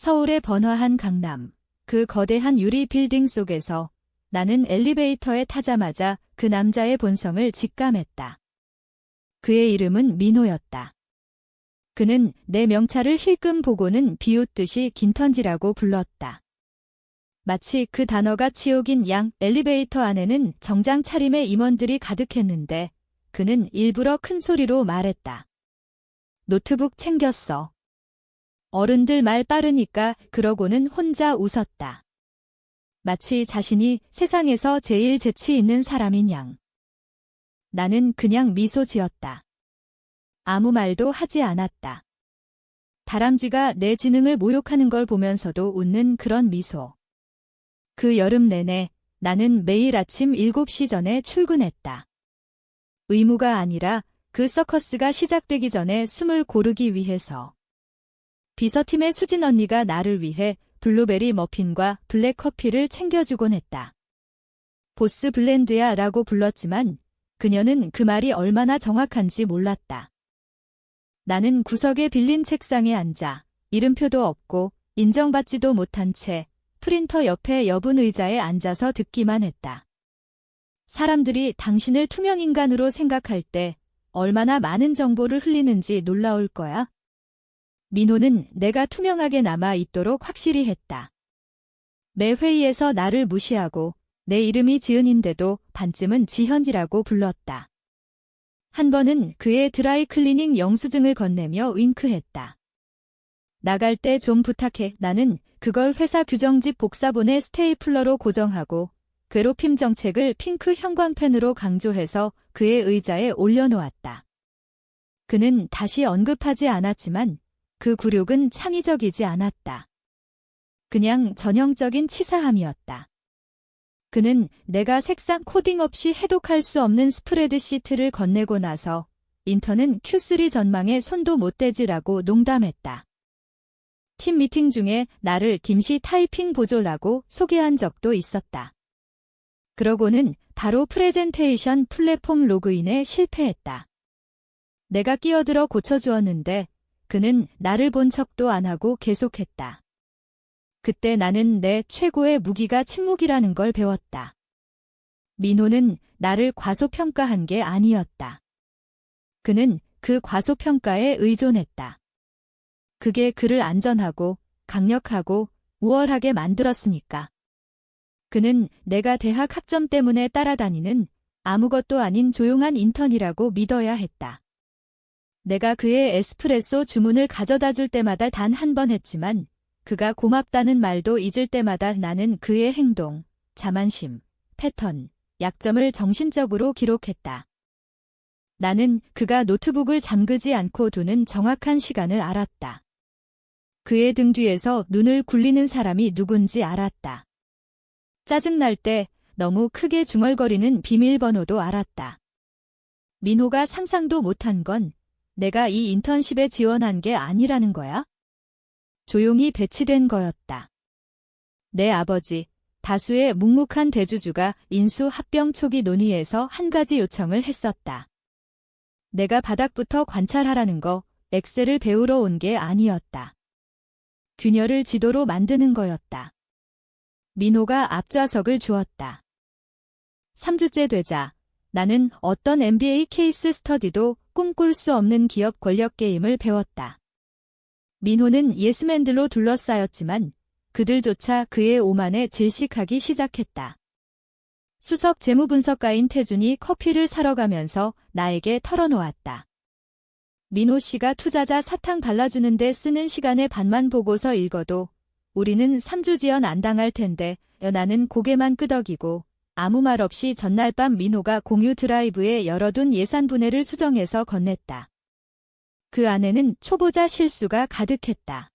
서울의 번화한 강남, 그 거대한 유리 빌딩 속에서 나는 엘리베이터에 타자마자 그 남자의 본성을 직감했다. 그의 이름은 민호였다. 그는 내 명찰을 힐끔 보고는 비웃듯이 긴턴지라고 불렀다. 마치 그 단어가 치욕인 양 엘리베이터 안에는 정장 차림의 임원들이 가득했는데 그는 일부러 큰 소리로 말했다. 노트북 챙겼어. 어른들 말 빠르니까 그러고는 혼자 웃었다. 마치 자신이 세상에서 제일 재치 있는 사람인 양. 나는 그냥 미소 지었다. 아무 말도 하지 않았다. 다람쥐가 내 지능을 모욕하는 걸 보면서도 웃는 그런 미소. 그 여름 내내 나는 매일 아침 7시 전에 출근했다. 의무가 아니라 그 서커스가 시작되기 전에 숨을 고르기 위해서. 비서팀의 수진 언니가 나를 위해 블루베리 머핀과 블랙커피를 챙겨주곤 했다. 보스 블렌드야 라고 불렀지만 그녀는 그 말이 얼마나 정확한지 몰랐다. 나는 구석에 빌린 책상에 앉아 이름표도 없고 인정받지도 못한 채 프린터 옆에 여분 의자에 앉아서 듣기만 했다. 사람들이 당신을 투명인간으로 생각할 때 얼마나 많은 정보를 흘리는지 놀라울 거야. 민호는 내가 투명하게 남아 있도록 확실히 했다. 매 회의에서 나를 무시하고 내 이름이 지은인데도 반쯤은 지현지라고 불렀다. 한 번은 그의 드라이 클리닝 영수증을 건네며 윙크했다. 나갈 때 좀 부탁해. 나는 그걸 회사 규정집 복사본에 스테이플러로 고정하고 괴롭힘 정책을 핑크 형광펜으로 강조해서 그의 의자에 올려놓았다. 그는 다시 언급하지 않았지만 그 굴욕은 창의적이지 않았다. 그냥 전형적인 치사함이었다. 그는 내가 색상 코딩 없이 해독할 수 없는 스프레드시트를 건네고 나서 인턴은 Q3 전망에 손도 못 대지라고 농담했다. 팀 미팅 중에 나를 김씨 타이핑 보조라고 소개한 적도 있었다. 그러고는 바로 프레젠테이션 플랫폼 로그인에 실패했다. 내가 끼어들어 고쳐주었는데 그는 나를 본 척도 안 하고 계속했다. 그때 나는 내 최고의 무기가 침묵이라는 걸 배웠다. 민호는 나를 과소평가한 게 아니었다. 그는 그 과소평가에 의존했다. 그게 그를 안전하고 강력하고 우월하게 만들었으니까. 그는 내가 대학 학점 때문에 따라다니는 아무것도 아닌 조용한 인턴이라고 믿어야 했다. 내가 그의 에스프레소 주문을 가져다 줄 때마다 단 한 번 했지만 그가 고맙다는 말도 잊을 때마다 나는 그의 행동, 자만심, 패턴, 약점을 정신적으로 기록했다. 나는 그가 노트북을 잠그지 않고 두는 정확한 시간을 알았다. 그의 등 뒤에서 눈을 굴리는 사람이 누군지 알았다. 짜증날 때 너무 크게 중얼거리는 비밀번호도 알았다. 민호가 상상도 못한 건 내가 이 인턴십에 지원한 게 아니라는 거야. 조용히 배치된 거였다. 내 아버지, 다수의 묵묵한 대주주가 인수 합병 초기 논의에서 한 가지 요청을 했었다. 내가 바닥부터 관찰하라는 거, 엑셀을 배우러 온 게 아니었다. 균열을 지도로 만드는 거였다. 민호가 앞좌석을 주었다. 3주째 되자 나는 어떤 MBA 케이스 스터디도 꿈꿀 수 없는 기업 권력 게임을 배웠다. 민호는 예스맨들로 둘러싸였지만 그들조차 그의 오만에 질식하기 시작했다. 수석 재무분석가인 태준이 커피를 사러 가면서 나에게 털어놓았다. 민호 씨가 투자자 사탕 발라주는데 쓰는 시간의 반만 보고서 읽어도 우리는 3주 지연 안 당할 텐데. 나는 고개만 끄덕이고 아무 말 없이 전날 밤 민호가 공유 드라이브에 열어둔 예산 분해를 수정해서 건넸다. 그 안에는 초보자 실수가 가득했다.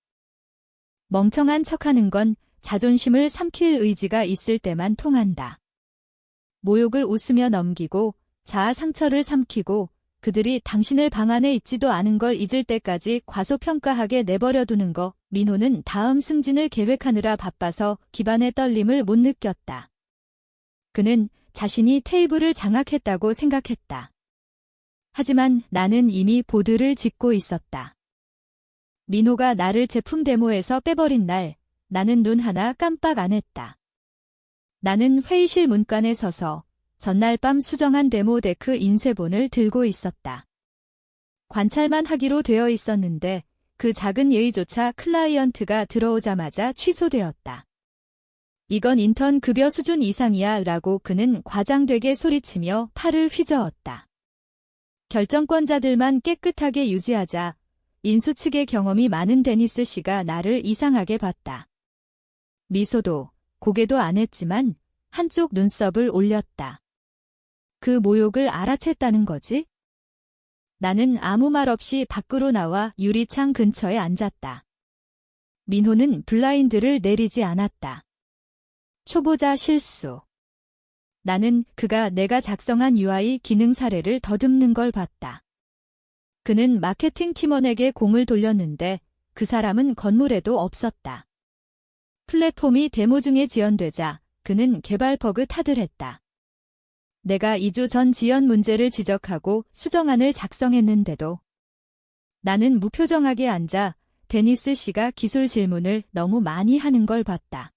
멍청한 척하는 건 자존심을 삼킬 의지가 있을 때만 통한다. 모욕을 웃으며 넘기고 자아 상처를 삼키고 그들이 당신을 방 안에 있지도 않은 걸 잊을 때까지 과소평가하게 내버려두는 거. 민호는 다음 승진을 계획하느라 바빠서 기반의 떨림을 못 느꼈다. 그는 자신이 테이블을 장악했다고 생각했다. 하지만 나는 이미 보드를 짚고 있었다. 민호가 나를 제품 데모에서 빼버린 날, 나는 눈 하나 깜빡 안 했다. 나는 회의실 문간에 서서 전날 밤 수정한 데모 데크 인쇄본을 들고 있었다. 관찰만 하기로 되어 있었는데 그 작은 예의조차 클라이언트가 들어오자마자 취소되었다. 이건 인턴 급여 수준 이상이야 라고 그는 과장되게 소리치며 팔을 휘저었다. 결정권자들만 깨끗하게 유지하자 인수 측의 경험이 많은 데니스 씨가 나를 이상하게 봤다. 미소도 고개도 안 했지만 한쪽 눈썹을 올렸다. 그 모욕을 알아챘다는 거지? 나는 아무 말 없이 밖으로 나와 유리창 근처에 앉았다. 민호는 블라인드를 내리지 않았다. 초보자 실수. 나는 그가 내가 작성한 UI 기능 사례를 더듬는 걸 봤다. 그는 마케팅 팀원에게 공을 돌렸는데 그 사람은 건물에도 없었다. 플랫폼이 데모 중에 지연되자 그는 개발 버그 탓을 했다. 내가 2주 전 지연 문제를 지적하고 수정안을 작성했는데도 나는 무표정하게 앉아 데니스 씨가 기술 질문을 너무 많이 하는 걸 봤다.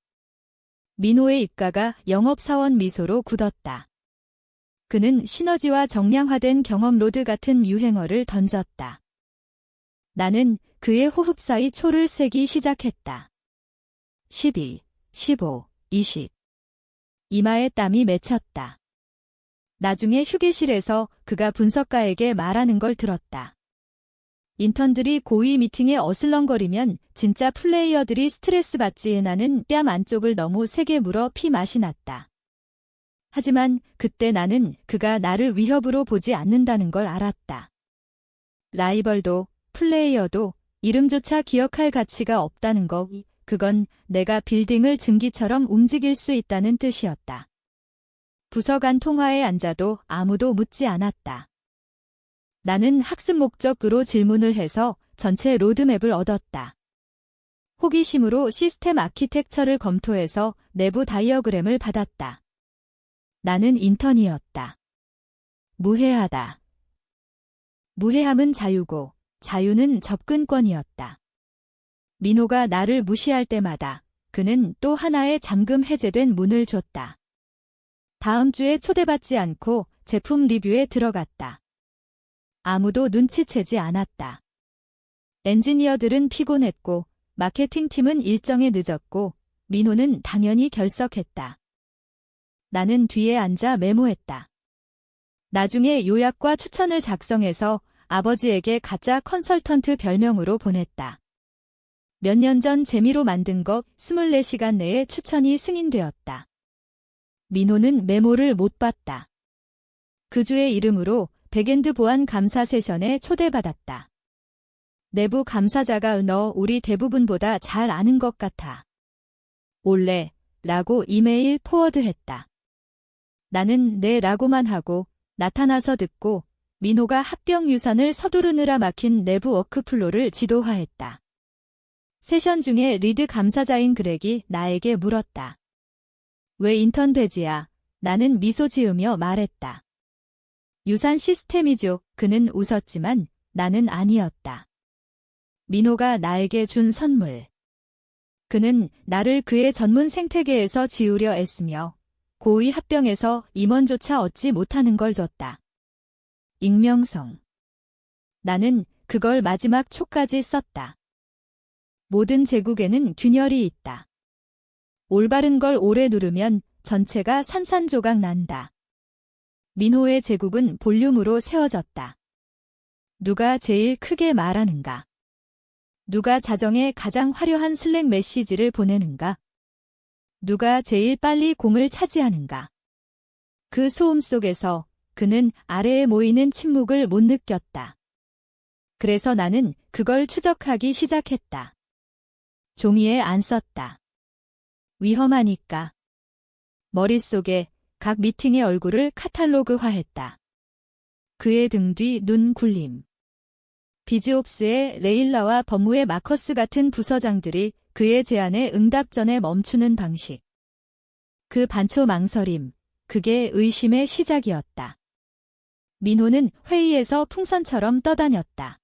민호의 입가가 영업사원 미소로 굳었다. 그는 시너지와 정량화된 경험 로드 같은 유행어를 던졌다. 나는 그의 호흡 사이 초를 세기 시작했다. 12, 15, 20. 이마에 땀이 맺혔다. 나중에 휴게실에서 그가 분석가에게 말하는 걸 들었다. 인턴들이 고위 미팅에 어슬렁거리면 진짜 플레이어들이 스트레스 받지. 나는 뺨 안쪽을 너무 세게 물어 피 맛이 났다. 하지만 그때 나는 그가 나를 위협으로 보지 않는다는 걸 알았다. 라이벌도 플레이어도 이름조차 기억할 가치가 없다는 거, 그건 내가 빌딩을 증기처럼 움직일 수 있다는 뜻이었다. 부서 간 통화에 앉아도 아무도 묻지 않았다. 나는 학습 목적으로 질문을 해서 전체 로드맵을 얻었다. 호기심으로 시스템 아키텍처를 검토해서 내부 다이어그램을 받았다. 나는 인턴이었다. 무해하다. 무해함은 자유고 자유는 접근권이었다. 민호가 나를 무시할 때마다 그는 또 하나의 잠금 해제된 문을 줬다. 다음 주에 초대받지 않고 제품 리뷰에 들어갔다. 아무도 눈치채지 않았다. 엔지니어들은 피곤했고 마케팅팀은 일정에 늦었고 민호는 당연히 결석했다. 나는 뒤에 앉아 메모했다. 나중에 요약과 추천을 작성해서 아버지에게 가짜 컨설턴트 별명으로 보냈다. 몇 년 전 재미로 만든 거 24시간 내에 추천이 승인되었다. 민호는 메모를 못 봤다. 그 주의 이름으로 백엔드 보안 감사 세션에 초대받았다. 내부 감사자가 너 우리 대부분보다 잘 아는 것 같아. 올래 라고 이메일 포워드했다. 나는 네 라고만 하고 나타나서 듣고 민호가 합병 유산을 서두르느라 막힌 내부 워크플로를 지도화했다. 세션 중에 리드 감사자인 그렉이 나에게 물었다. 왜 인턴 돼지야? 나는 미소 지으며 말했다. 유산 시스템이죠. 그는 웃었지만 나는 아니었다. 민호가 나에게 준 선물. 그는 나를 그의 전문 생태계에서 지우려 애쓰며 고위 합병에서 임원조차 얻지 못하는 걸 줬다. 익명성. 나는 그걸 마지막 초까지 썼다. 모든 제국에는 균열이 있다. 올바른 걸 오래 누르면 전체가 산산조각 난다. 민호의 제국은 볼륨으로 세워졌다. 누가 제일 크게 말하는가? 누가 자정에 가장 화려한 슬랙 메시지를 보내는가? 누가 제일 빨리 공을 차지하는가? 그 소음 속에서 그는 아래에 모이는 침묵을 못 느꼈다. 그래서 나는 그걸 추적하기 시작했다. 종이에 안 썼다. 위험하니까. 머릿속에 각 미팅의 얼굴을 카탈로그화했다. 그의 등 뒤 눈 굴림. 비즈옵스의 레일라와 법무의 마커스 같은 부서장들이 그의 제안에 응답 전에 멈추는 방식. 그 반초 망설임, 그게 의심의 시작이었다. 민호는 회의에서 풍선처럼 떠다녔다.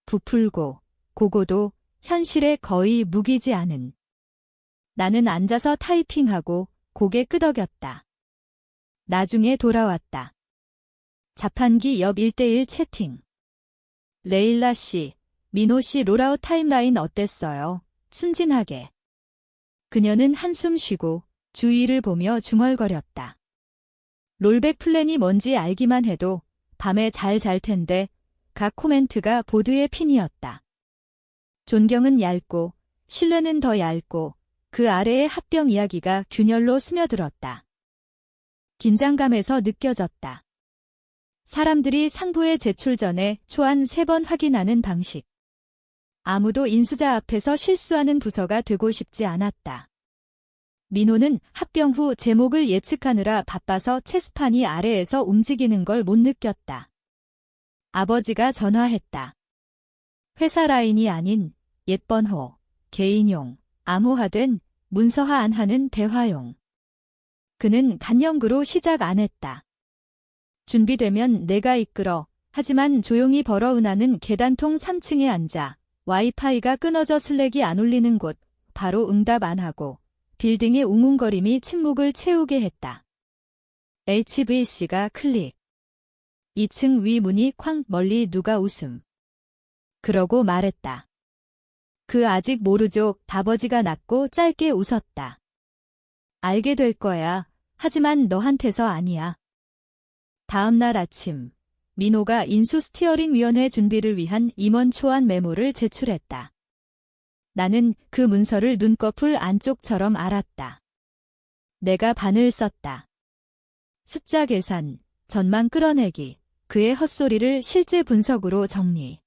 부풀고 고고도 현실에 거의 무기지 않은. 나는 앉아서 타이핑하고 고개 끄덕였다. 나중에 돌아왔다. 자판기 옆 1대1 채팅. 레일라 씨, 민호 씨 롤아웃 타임라인 어땠어요? 순진하게. 그녀는 한숨 쉬고 주위를 보며 중얼거렸다. 롤백 플랜이 뭔지 알기만 해도 밤에 잘 잘 텐데 각 코멘트가 보드의 핀이었다. 존경은 얇고 신뢰는 더 얇고 그 아래의 합병 이야기가 균열로 스며들었다. 긴장감에서 느껴졌다. 사람들이 상부의 제출 전에 초안 3번 확인하는 방식. 아무도 인수자 앞에서 실수하는 부서가 되고 싶지 않았다. 민호는 합병 후 제목을 예측하느라 바빠서 체스판이 아래에서 움직이는 걸 못 느꼈다. 아버지가 전화했다. 회사 라인이 아닌 옛 번호, 개인용, 암호화된 문서화 안 하는 대화용. 그는 간영구로 시작 안 했다. 준비되면 내가 이끌어. 하지만 조용히 벌어은하는 계단통 3층에 앉아 와이파이가 끊어져 슬랙이 안 울리는 곳, 바로 응답 안 하고 빌딩의 웅웅거림이 침묵을 채우게 했다. HVC가 클릭. 2층 위 문이 쾅 멀리 누가 웃음. 그러고 말했다. 그 아직 모르죠. 아버지가 낮고 짧게 웃었다. 알게 될 거야. 하지만 너한테서 아니야. 다음 날 아침, 민호가 인수 스티어링 위원회 준비를 위한 임원 초안 메모를 제출했다. 나는 그 문서를 눈꺼풀 안쪽처럼 알았다. 내가 반을 썼다. 숫자 계산, 전망 끌어내기, 그의 헛소리를 실제 분석으로 정리.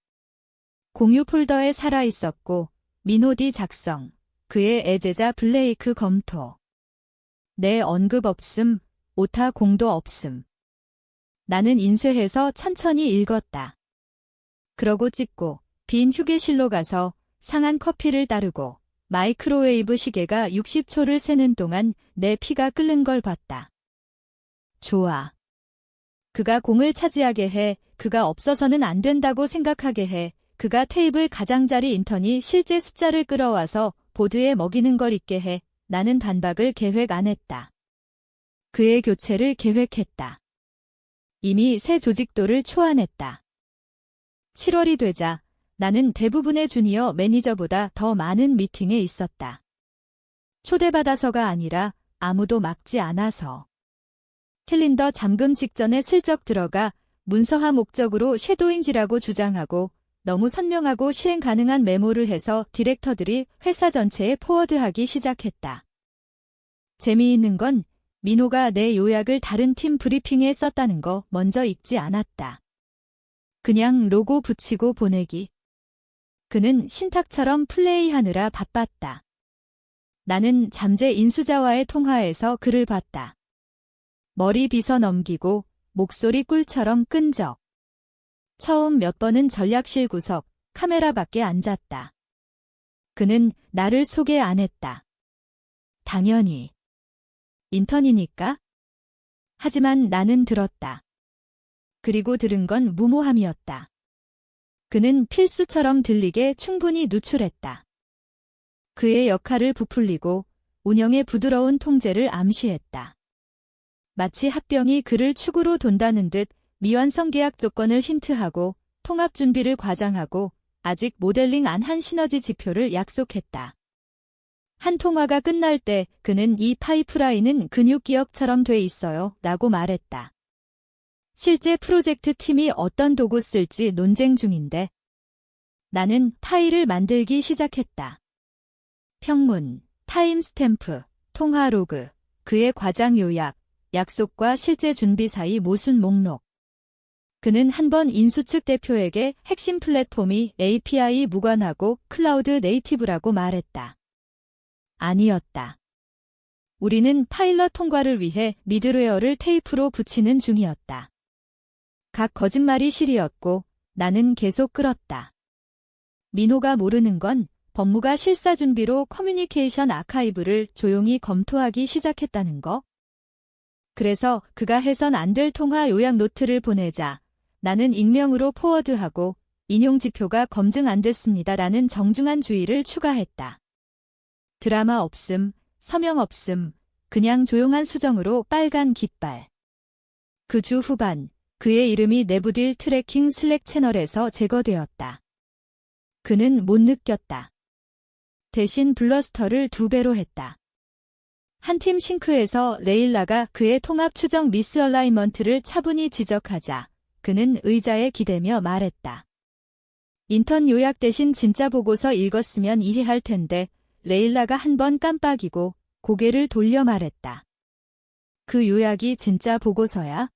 공유 폴더에 살아있었고 민호디 작성, 그의 애제자 블레이크 검토. 내 언급 없음, 오타 공도 없음. 나는 인쇄해서 천천히 읽었다. 그러고 찍고 빈 휴게실로 가서 상한 커피를 따르고 마이크로웨이브 시계가 60초를 세는 동안 내 피가 끓는 걸 봤다. 좋아. 그가 공을 차지하게 해, 그가 없어서는 안 된다고 생각하게 해, 그가 테이블 가장자리 인턴이 실제 숫자를 끌어와서 보드에 먹이는 걸 잊게 해. 나는 반박을 계획 안 했다. 그의 교체를 계획했다. 이미 새 조직도를 초안했다. 7월이 되자 나는 대부분의 주니어 매니저보다 더 많은 미팅에 있었다. 초대받아서가 아니라 아무도 막지 않아서. 캘린더 잠금 직전에 슬쩍 들어가 문서화 목적으로 섀도잉지라고 주장하고 너무 선명하고 실행 가능한 메모를 해서 디렉터들이 회사 전체에 포워드하기 시작했다. 재미있는 건 민호가 내 요약을 다른 팀 브리핑에 썼다는 거 먼저 읽지 않았다. 그냥 로고 붙이고 보내기. 그는 신탁처럼 플레이하느라 바빴다. 나는 잠재 인수자와의 통화에서 그를 봤다. 머리 빗어 넘기고 목소리 꿀처럼 끈적. 처음 몇 번은 전략실 구석, 카메라 밖에 앉았다. 그는 나를 소개 안 했다. 당연히. 인턴이니까? 하지만 나는 들었다. 그리고 들은 건 무모함이었다. 그는 필수처럼 들리게 충분히 누출했다. 그의 역할을 부풀리고 운영의 부드러운 통제를 암시했다. 마치 합병이 그를 축으로 돈다는 듯 미완성 계약 조건을 힌트하고 통합 준비를 과장하고 아직 모델링 안 한 시너지 지표를 약속했다. 한 통화가 끝날 때 그는 이 파이프라인은 근육기억처럼 돼 있어요 라고 말했다. 실제 프로젝트 팀이 어떤 도구 쓸지 논쟁 중인데 나는 파일을 만들기 시작했다. 평문, 타임스탬프, 통화 로그, 그의 과장 요약, 약속과 실제 준비 사이 모순 목록. 그는 한 번 인수 측 대표에게 핵심 플랫폼이 API 무관하고 클라우드 네이티브라고 말했다. 아니었다. 우리는 파일럿 통과를 위해 미들웨어를 테이프로 붙이는 중이었다. 각 거짓말이 실이었고 나는 계속 끌었다. 민호가 모르는 건 법무가 실사 준비로 커뮤니케이션 아카이브를 조용히 검토하기 시작했다는 거. 그래서 그가 해선 안 될 통화 요약 노트를 보내자 나는 익명으로 포워드하고 인용 지표가 검증 안 됐습니다라는 정중한 주의를 추가했다. 드라마 없음, 서명 없음, 그냥 조용한 수정으로 빨간 깃발. 그 주 후반, 그의 이름이 내부딜 트래킹 슬랙 채널에서 제거되었다. 그는 못 느꼈다. 대신 블러스터를 2배로 했다. 한 팀 싱크에서 레일라가 그의 통합 추정 미스얼라이먼트를 차분히 지적하자 그는 의자에 기대며 말했다. 인턴 요약 대신 진짜 보고서 읽었으면 이해할 텐데 레일라가 한 번 깜빡이고 고개를 돌려 말했다. 그 요약이 진짜 보고서야?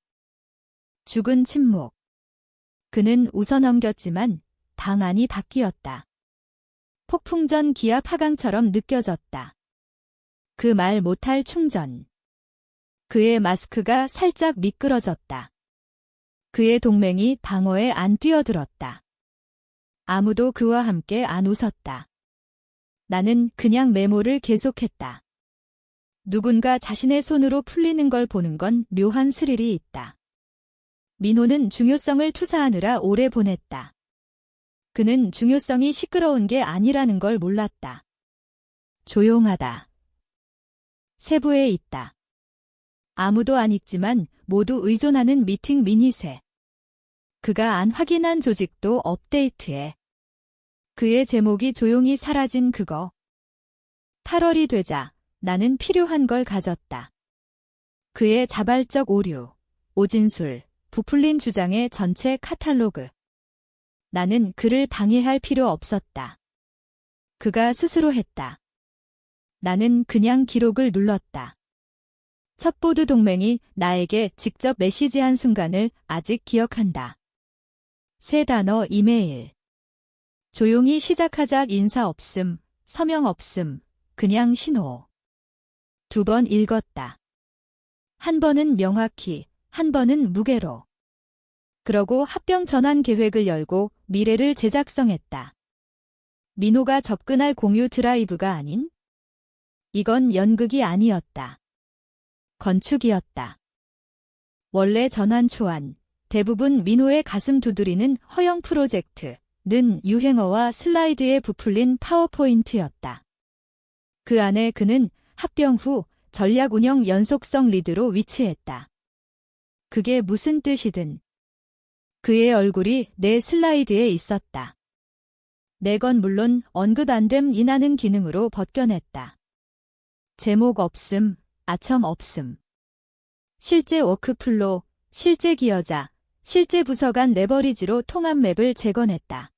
죽은 침묵. 그는 웃어넘겼지만 방안이 바뀌었다. 폭풍전 기압 하강처럼 느껴졌다. 그 말 못할 충전. 그의 마스크가 살짝 미끄러졌다. 그의 동맹이 방어에 안 뛰어들었다. 아무도 그와 함께 안 웃었다. 나는 그냥 메모를 계속했다. 누군가 자신의 손으로 풀리는 걸 보는 건 묘한 스릴이 있다. 민호는 중요성을 투사하느라 오래 보냈다. 그는 중요성이 시끄러운 게 아니라는 걸 몰랐다. 조용하다. 세부에 있다. 아무도 안 읽지만 모두 의존하는 미팅 미니세. 그가 안 확인한 조직도 업데이트해. 그의 제목이 조용히 사라진 그거. 8월이 되자 나는 필요한 걸 가졌다. 그의 자발적 오류, 오진술, 부풀린 주장의 전체 카탈로그. 나는 그를 방해할 필요 없었다. 그가 스스로 했다. 나는 그냥 기록을 눌렀다. 첫 보드 동맹이 나에게 직접 메시지한 순간을 아직 기억한다. 3단어 이메일. 조용히 시작하자 인사 없음, 서명 없음, 그냥 신호. 2번 읽었다. 한 번은 명확히, 한 번은 무게로. 그러고 합병 전환 계획을 열고 미래를 재작성했다. 민호가 접근할 공유 드라이브가 아닌? 이건 연극이 아니었다. 건축이었다. 원래 전환 초안, 대부분 민호의 가슴 두드리는 허영 프로젝트는 유행어와 슬라이드에 부풀린 파워포인트였다. 그 안에 그는 합병 후 전략 운영 연속성 리드로 위치했다. 그게 무슨 뜻이든. 그의 얼굴이 내 슬라이드에 있었다. 내건 물론 언급 안 됨 인하는 기능으로 벗겨냈다. 제목 없음, 아첨 없음. 실제 워크플로, 실제 기여자, 실제 부서 간 레버리지로 통합 맵을 재건했다.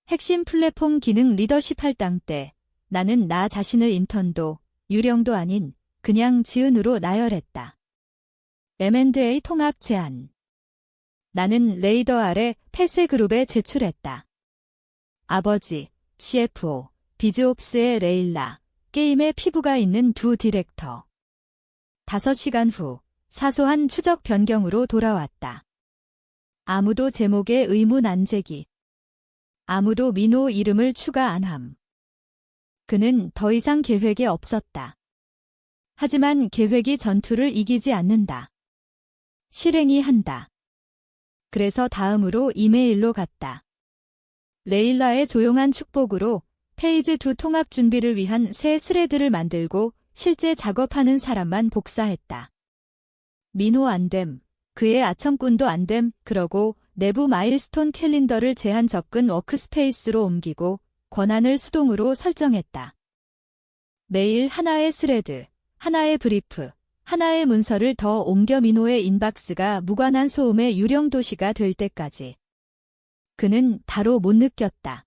핵심 플랫폼 기능 리더십 할당 때 나는 나 자신을 인턴도 유령도 아닌 그냥 지은으로 나열했다. M&A 통합 제안. 나는 레이더 아래 폐쇄 그룹에 제출했다. 아버지, CFO, 비즈옵스의 레일라, 게임에 피부가 있는 2 디렉터. 5시간 후 사소한 추적 변경으로 돌아왔다. 아무도 제목에 의문 안 제기. 아무도 민호 이름을 추가 안 함. 그는 더 이상 계획에 없었다. 하지만 계획이 전투를 이기지 않는다. 실행이 한다. 그래서 다음으로 이메일로 갔다. 레일라의 조용한 축복으로 페이지 2 통합 준비를 위한 새 스레드를 만들고 실제 작업하는 사람만 복사했다. 민호 안됨, 그의 아첨꾼도 안됨, 그러고 내부 마일스톤 캘린더를 제한 접근 워크스페이스로 옮기고 권한을 수동으로 설정했다. 매일 하나의 스레드, 하나의 브리프, 하나의 문서를 더 옮겨 민호의 인박스가 무관한 소음의 유령 도시가 될 때까지. 그는 바로 못 느꼈다.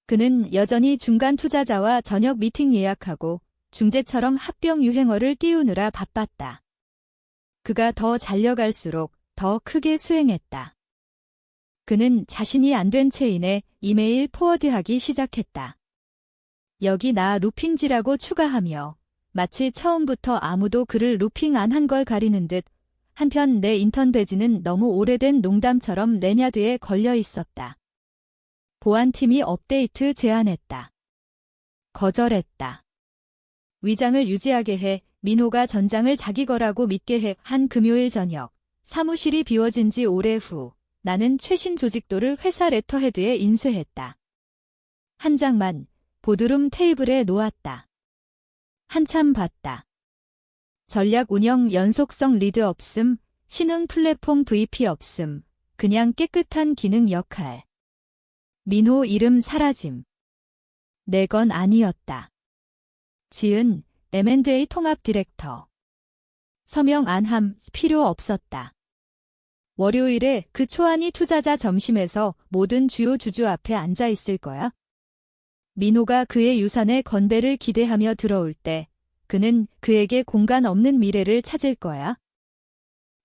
그는 여전히 중간 투자자와 저녁 미팅 예약하고 중재처럼 합병 유행어를 띄우느라 바빴다. 그가 더 잘려갈수록 더 크게 수행했다. 그는 자신이 안 된 체인에 이메일 포워드하기 시작했다. 여기 나 루핑지라고 추가하며 마치 처음부터 아무도 그를 루핑 안 한 걸 가리는 듯 한편 내 인턴 배지는 너무 오래된 농담처럼 레냐드에 걸려 있었다. 보안팀이 업데이트 제안했다. 거절했다. 위장을 유지하게 해 민호가 전장을 자기 거라고 믿게 해 한 금요일 저녁 사무실이 비워진 지 오래 후 나는 최신 조직도를 회사 레터헤드에 인쇄했다. 한 장만 보드룸 테이블에 놓았다. 한참 봤다. 전략 운영 연속성 리드 없음, 신흥 플랫폼 VP 없음, 그냥 깨끗한 기능 역할. 민호 이름 사라짐. 내 건 아니었다. 지은 M&A 통합 디렉터. 서명 안함 필요 없었다. 월요일에 그 초안이 투자자 점심에서 모든 주요 주주 앞에 앉아 있을 거야. 민호가 그의 유산의 건배를 기대하며 들어올 때 그는 그에게 공간 없는 미래를 찾을 거야.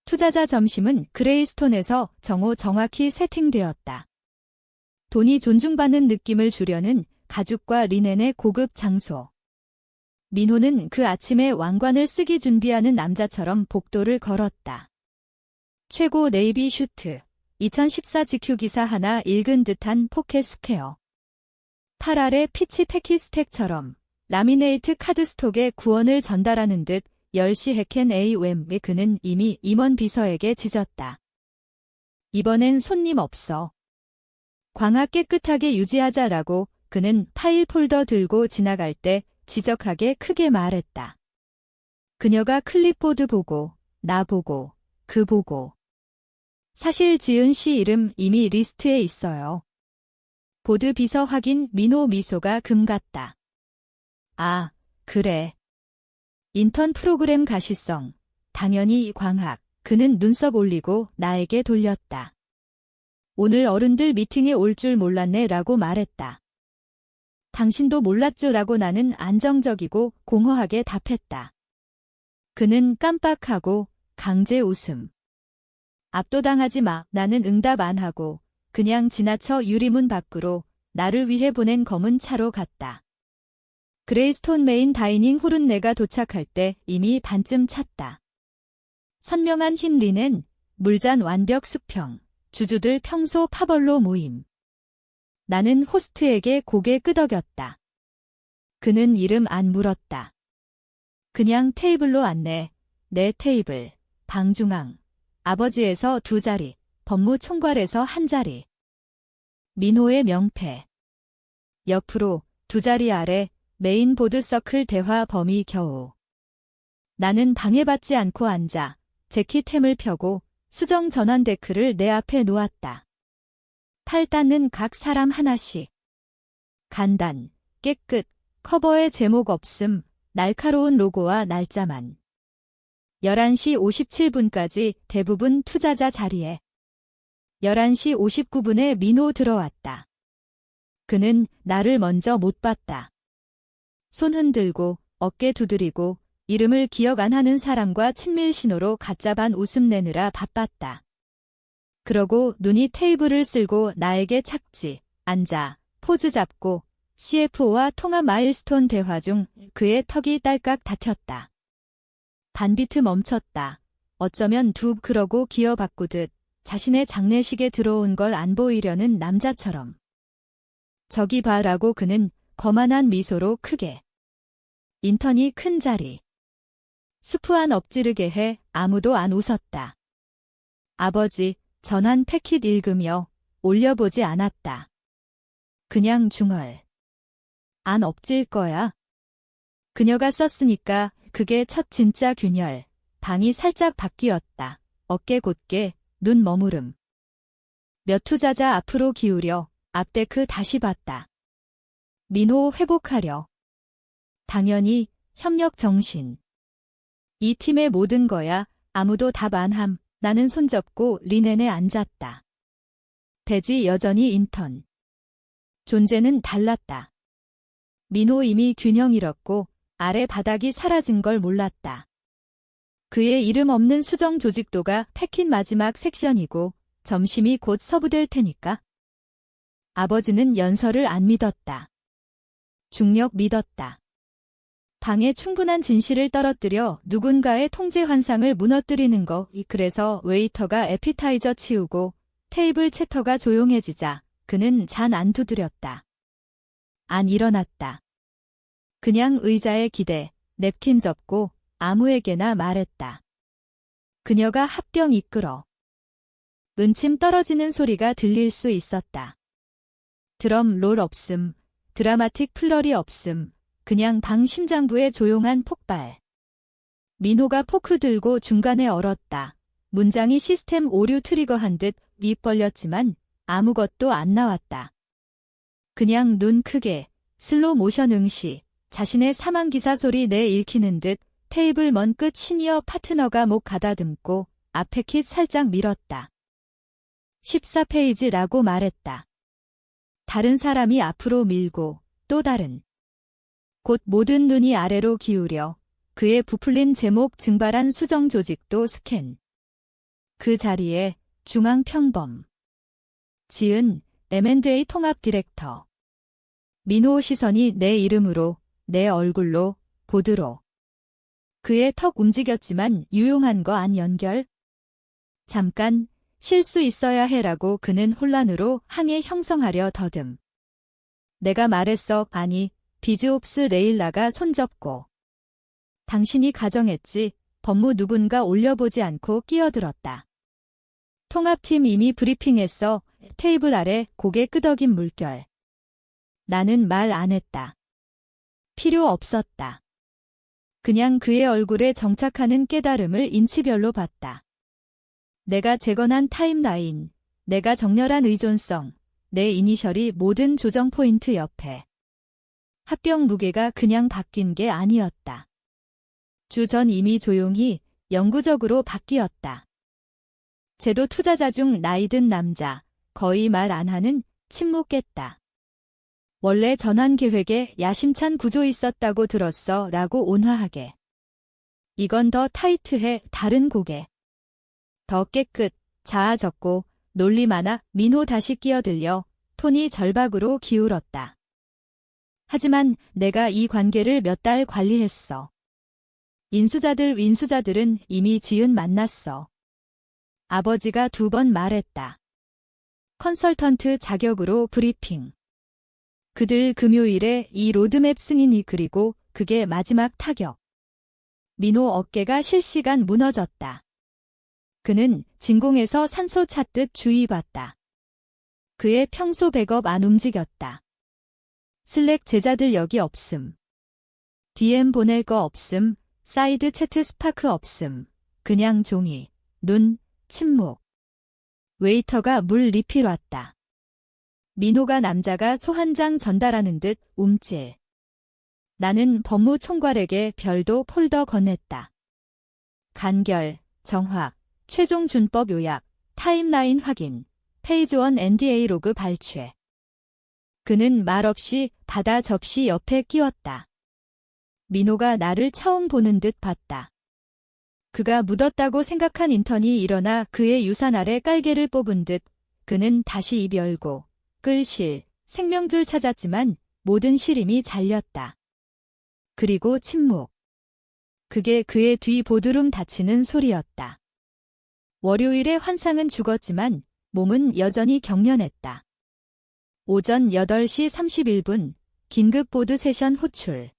투자자 점심은 그레이스톤에서 정확히 세팅되었다. 돈이 존중받는 느낌을 주려는 가죽과 리넨의 고급 장소. 민호는 그 아침에 왕관을 쓰기 준비하는 남자처럼 복도를 걸었다. 최고 네이비 슈트, 2014 GQ 기사 하나 읽은 듯한 포켓 스퀘어. 8알의 피치 패키스택처럼 라미네이트 카드스톡에 구원을 전달하는 듯 10시 해켄 AOM에 그는 이미 임원 비서에게 짖었다. 이번엔 손님 없어. 광화 깨끗하게 유지하자라고 그는 파일 폴더 들고 지나갈 때 지적하게 크게 말했다. 그녀가 클립보드 보고, 나 보고, 그 보고. 사실 지은 씨 이름 이미 리스트에 있어요. 보드 비서 확인. 민호 미소가 금 같다. 아, 그래. 인턴 프로그램 가시성. 당연히 광학. 그는 눈썹 올리고 나에게 돌렸다. 오늘 어른들 미팅에 올 줄 몰랐네 라고 말했다. 당신도 몰랐죠 라고 나는 안정적이고 공허하게 답했다. 그는 깜빡하고 강제 웃음. 압도당하지 마. 나는 응답 안 하고 그냥 지나쳐 유리문 밖으로 나를 위해 보낸 검은 차로 갔다. 그레이스톤 메인 다이닝 홀은 내가 도착할 때 이미 반쯤 찼다. 선명한 흰 리넨, 물잔 완벽 수평, 주주들 평소 파벌로 모임. 나는 호스트에게 고개 끄덕였다. 그는 이름 안 물었다. 그냥 테이블로 안내. 내 테이블, 방중앙. 아버지에서 2자리, 법무총괄에서 1자리. 민호의 명패. 옆으로 2자리 아래 메인 보드 서클 대화 범위 겨우. 나는 방해받지 않고 앉아 재킷햄을 펴고 수정 전환 데크를 내 앞에 놓았다. 팔 닿는 각 사람 하나씩. 간단, 깨끗, 커버에 제목 없음, 날카로운 로고와 날짜만. 11시 57분까지 대부분 투자자 자리에. 11시 59분에 민호 들어왔다. 그는 나를 먼저 못 봤다. 손 흔들고 어깨 두드리고 이름을 기억 안 하는 사람과 친밀 신호로 가짜 반 웃음 내느라 바빴다. 그러고 눈이 테이블을 쓸고 나에게 착지, 앉아, 포즈 잡고 CFO와 통합 마일스톤 대화 중 그의 턱이 딸깍 다퉜다. 반비트 멈췄다. 어쩌면 그러고 기어 바꾸듯 자신의 장례식에 들어온 걸 안 보이려는 남자처럼. 저기 봐라고 그는 거만한 미소로 크게. 인턴이 큰 자리. 수프 안 엎지르게 해. 아무도 안 웃었다. 아버지, 전환 패킷 읽으며 올려보지 않았다. 그냥 중얼. 안 엎질 거야. 그녀가 썼으니까 그게 첫 진짜 균열. 방이 살짝 바뀌었다. 어깨 곧게, 눈 머무름. 몇 투자자 앞으로 기울여 앞데크 다시 봤다. 민호 회복하려. 당연히 협력 정신. 이 팀의 모든 거야. 아무도 답 안 함. 나는 손잡고 리넨에 앉았다. 배지 여전히 인턴. 존재는 달랐다. 민호 이미 균형 잃었고 아래 바닥이 사라진 걸 몰랐다. 그의 이름 없는 수정 조직도가 패킷 마지막 섹션이고 점심이 곧 서브될 테니까. 아버지는 연설을 안 믿었다. 중력 믿었다. 방에 충분한 진실을 떨어뜨려 누군가의 통제 환상을 무너뜨리는 거. 그래서 웨이터가 에피타이저 치우고 테이블 채터가 조용해지자 그는 잔 안 두드렸다. 안 일어났다. 그냥 의자에 기대 냅킨 접고 아무에게나 말했다. 그녀가 합병 이끌어. 은침 떨어지는 소리가 들릴 수 있었다. 드럼 롤 없음, 드라마틱 플러리 없음, 그냥 방 심장부의 조용한 폭발. 민호가 포크 들고 중간에 얼었다. 문장이 시스템 오류 트리거한 듯 입 벌렸지만 아무것도 안 나왔다. 그냥 눈 크게, 슬로 모션 응시, 자신의 사망기사 소리 내 읽히는 듯 테이블 먼 끝 시니어 파트너가 목 가다듬고 앞에 킷 살짝 밀었다. 14페이지라고 말했다. 다른 사람이 앞으로 밀고 또 다른. 곧 모든 눈이 아래로 기울여 그의 부풀린 제목 증발한 수정 조직도 스캔. 그 자리에 중앙 평범. 지은 M&A 통합 디렉터. 민호 시선이 내 이름으로, 내 얼굴로, 보드로. 그의 턱 움직였지만 유용한 거 안 연결? 잠깐, 쉴 수 있어야 해라고 그는 혼란으로 항해 형성하려 더듬. 내가 말했어. 아니, 비즈옵스 레일라가 손접고. 당신이 가정했지. 법무 누군가 올려보지 않고 끼어들었다. 통합팀 이미 브리핑했어. 테이블 아래 고개 끄덕인 물결. 나는 말 안 했다. 필요 없었다. 그냥 그의 얼굴에 정착하는 깨달음을 인치별로 봤다. 내가 재건한 타임라인, 내가 정렬한 의존성, 내 이니셜이 모든 조정 포인트 옆에. 합병 무게가 그냥 바뀐 게 아니었다. 주 전 이미 조용히 영구적으로 바뀌었다. 제도 투자자 중 나이 든 남자, 거의 말 안 하는 침묵했다. 원래 전환 계획에 야심찬 구조 있었다고 들었어 라고 온화하게. 이건 더 타이트해. 다른 고개. 더 깨끗, 자아졌고 논리 많아. 민호 다시 끼어들려 톤이 절박으로 기울었다. 하지만 내가 이 관계를 몇 달 관리했어. 인수자들은 이미 지은 만났어. 아버지가 2번 말했다. 컨설턴트 자격으로 브리핑. 그들 금요일에 이 로드맵 승인이 그리고 그게 마지막 타격. 민호 어깨가 실시간 무너졌다. 그는 진공에서 산소 찾듯 주의 봤다. 그의 평소 백업 안 움직였다. 슬랙 제자들 여기 없음. DM 보낼 거 없음. 사이드 채트 스파크 없음. 그냥 종이, 눈, 침묵. 웨이터가 물 리필 왔다. 민호가 남자가 소 한 장 전달하는 듯 움찔. 나는 법무총괄에게 별도 폴더 건넸다. 간결, 정확, 최종 준법 요약, 타임라인 확인, 페이지 1 NDA 로그 발췌. 그는 말없이 받아 접시 옆에 끼웠다. 민호가 나를 처음 보는 듯 봤다. 그가 묻었다고 생각한 인턴이 일어나 그의 유산 아래 깔개를 뽑은 듯 그는 다시 입 열고 끌실, 생명줄 찾았지만 모든 시림이 잘렸다. 그리고 침묵. 그게 그의 뒤 보드룸 닫히는 소리였다. 월요일의 환상은 죽었지만 몸은 여전히 경련했다. 오전 8시 31분 긴급 보드 세션 호출.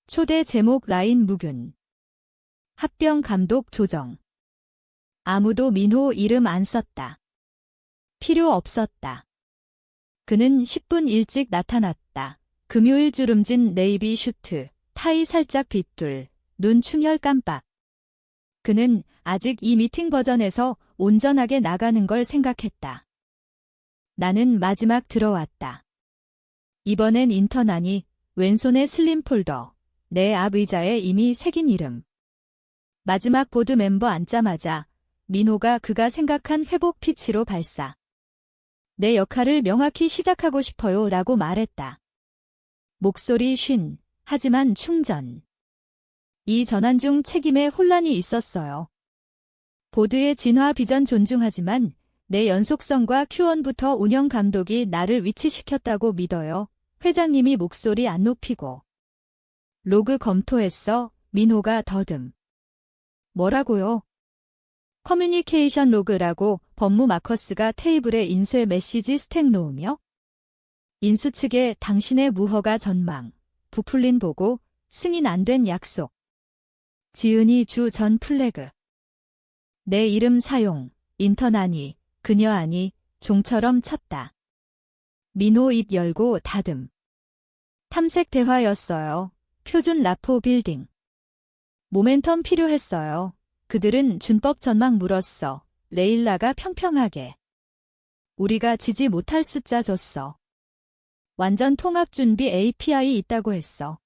초대 제목 라인 무균. 합병 감독 조정. 아무도 민호 이름 안 썼다. 필요 없었다. 그는 10분 일찍 나타났다. 금요일 주름진 네이비 슈트, 타이 살짝 빗둘, 눈 충혈 깜빡. 그는 아직 이 미팅 버전에서 온전하게 나가는 걸 생각했다. 나는 마지막 들어왔다. 이번엔 인턴 아니, 왼손에 슬림 폴더, 내 앞 의자에 이미 새긴 이름. 마지막 보드 멤버 앉자마자 민호가 그가 생각한 회복 피치로 발사. 내 역할을 명확히 시작하고 싶어요 라고 말했다. 목소리 쉰, 하지만 충전. 이 전환 중 책임에 혼란이 있었어요. 보드의 진화 비전 존중하지만 내 연속성과 Q1부터 운영 감독이 나를 위치시켰다고 믿어요. 회장님이 목소리 안 높이고. 로그 검토했어. 민호가 더듬. 뭐라고요? 커뮤니케이션 로그라고. 법무 마커스가 테이블에 인수의 메시지 스택 놓으며 인수 측에 당신의 무허가 전망, 부풀린 보고, 승인 안 된 약속. 지은이 주 전 플래그. 내 이름 사용, 인턴 아니, 그녀 아니, 종처럼 쳤다. 민호 입 열고 다듬. 탐색 대화였어요. 표준 라포 빌딩. 모멘텀 필요했어요. 그들은 준법 전망 물었어. 레일라가 평평하게. 우리가 지지 못할 숫자 줬어. 완전 통합 준비 API 있다고 했어.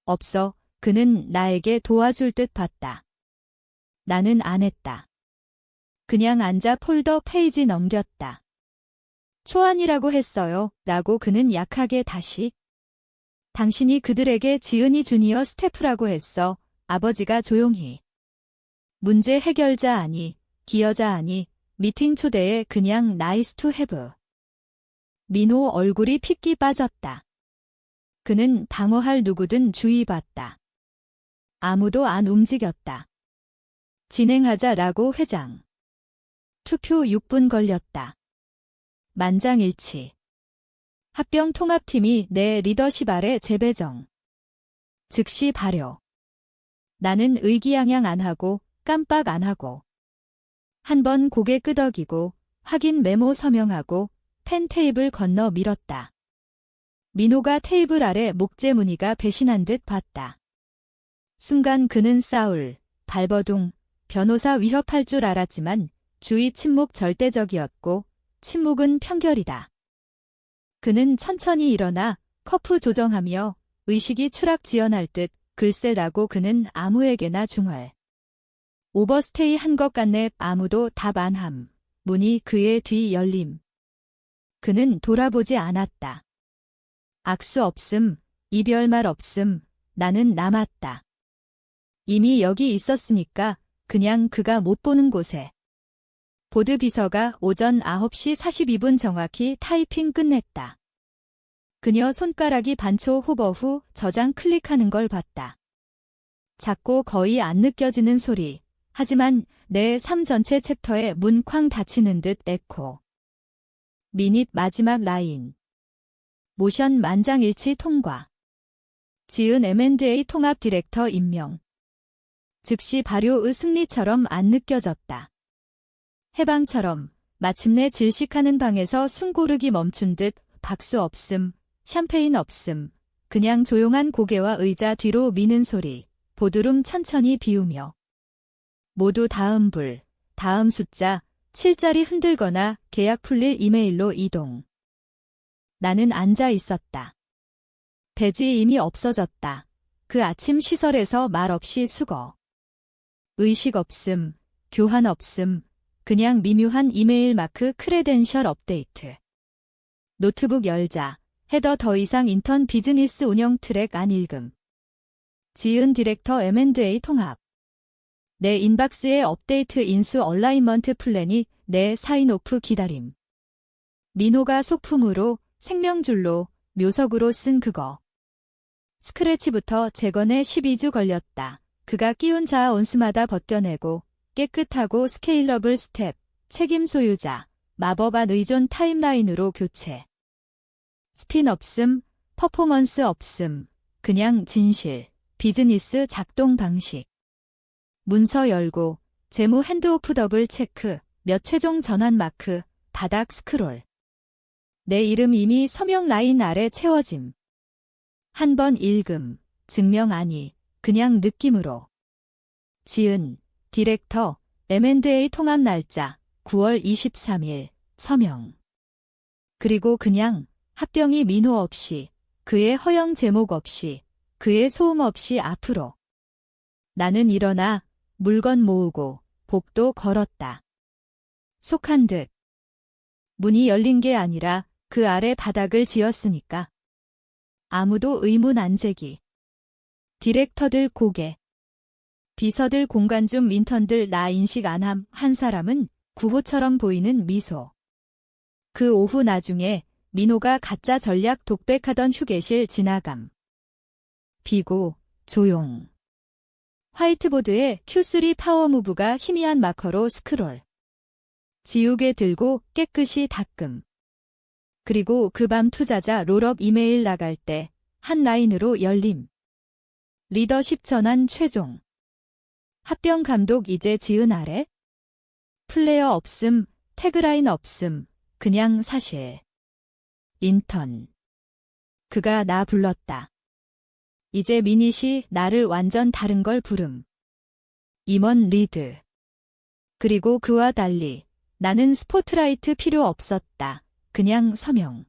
없어. 그는 나에게 도와줄 듯 봤다. 나는 안 했다. 그냥 앉아 폴더 페이지 넘겼다. 초안이라고 했어요. 라고 그는 약하게 다시. 당신이 그들에게 지은이 주니어 스태프라고 했어. 아버지가 조용히. 문제 해결자 아니, 기여자 아니, 미팅 초대에 그냥 나이스 투 해브. 민호 얼굴이 핏기 빠졌다. 그는 방어할 누구든 주의받다. 아무도 안 움직였다. 진행하자라고 회장. 투표 6분 걸렸다. 만장일치. 합병 통합팀이 내 리더십 아래 재배정. 즉시 발효. 나는 의기양양 안 하고 깜빡 안 하고. 한 번 고개 끄덕이고 확인 메모 서명하고 펜 테이블 건너 밀었다. 민호가 테이블 아래 목재 무늬가 배신한 듯 봤다. 순간 그는 싸울, 발버둥, 변호사 위협할 줄 알았지만 주의 침묵 절대적이었고 침묵은 편결이다. 그는 천천히 일어나 커프 조정하며 의식이 추락지연할 듯 글쎄라고 그는 아무에게나 중얼. 오버스테이 한 것 같네. 아무도 답 안 함. 문이 그의 뒤 열림. 그는 돌아보지 않았다. 악수 없음, 이별말 없음, 나는 남았다. 이미 여기 있었으니까 그냥 그가 못 보는 곳에. 보드 비서가 오전 9시 42분 정확히 타이핑 끝냈다. 그녀 손가락이 반초 호버 후 저장 클릭하는 걸 봤다. 작고 거의 안 느껴지는 소리. 하지만 내 삶 전체 챕터에 문 쾅 닫히는 듯 에코. 미닛 마지막 라인. 모션 만장일치 통과. 지은 M&A 통합 디렉터 임명. 즉시 발효의 승리처럼 안 느껴졌다. 해방처럼 마침내 질식하는 방에서 숨 고르기 멈춘 듯 박수 없음, 샴페인 없음, 그냥 조용한 고개와 의자 뒤로 미는 소리, 보드룸 천천히 비우며. 모두 다음 불, 다음 숫자, 7자리 흔들거나 계약 풀릴 이메일로 이동. 나는 앉아 있었다. 배지 이미 없어졌다. 그 아침 시설에서 말없이 수거. 의식 없음, 교환 없음, 그냥 미묘한 이메일 마크 크레덴셜 업데이트. 노트북 열자, 헤더 더 이상 인턴 비즈니스 운영 트랙 안 읽음. 지은 디렉터 M&A 통합. 내 인박스에 업데이트 인수 얼라인먼트 플랜이 내 사인오프 기다림. 민호가 소품으로, 생명줄로, 묘석으로 쓴 그거. 스크래치부터 재건에 12주 걸렸다. 그가 끼운 자아 온수마다 벗겨내고 깨끗하고 스케일러블 스텝, 책임 소유자, 마법 안 의존 타임라인으로 교체. 스핀 없음, 퍼포먼스 없음, 그냥 진실, 비즈니스 작동 방식. 문서 열고, 재무 핸드오프 더블 체크, 몇 최종 전환 마크, 바닥 스크롤. 내 이름 이미 서명 라인 아래 채워짐. 한 번 읽음, 증명 아니, 그냥 느낌으로. 지은, 디렉터, M&A 통합 날짜, 9월 23일, 서명. 그리고 그냥, 합병이 민호 없이, 그의 허영 제목 없이, 그의 소음 없이 앞으로. 나는 일어나, 물건 모으고, 복도 걸었다. 속한 듯. 문이 열린 게 아니라, 그 아래 바닥을 지었으니까. 아무도 의문 안 제기. 디렉터들 고개. 비서들 공간 좀 인턴들 나 인식 안 함. 한 사람은 구호처럼 보이는 미소. 그 오후 나중에 민호가 가짜 전략 독백하던 휴게실 지나감. 비고, 조용. 화이트보드에 Q3 파워무브가 희미한 마커로 스크롤. 지우개 들고 깨끗이 닦음. 그리고 그 밤 투자자 롤업 이메일 나갈 때 한 라인으로 열림. 리더십 전환 최종. 합병 감독 이제 지은 아래? 플레이어 없음, 태그라인 없음, 그냥 사실. 인턴. 그가 나 불렀다. 이제 미닛이 나를 완전 다른 걸 부름. 임원 리드. 그리고 그와 달리 나는 스포트라이트 필요 없었다. 그냥 서명.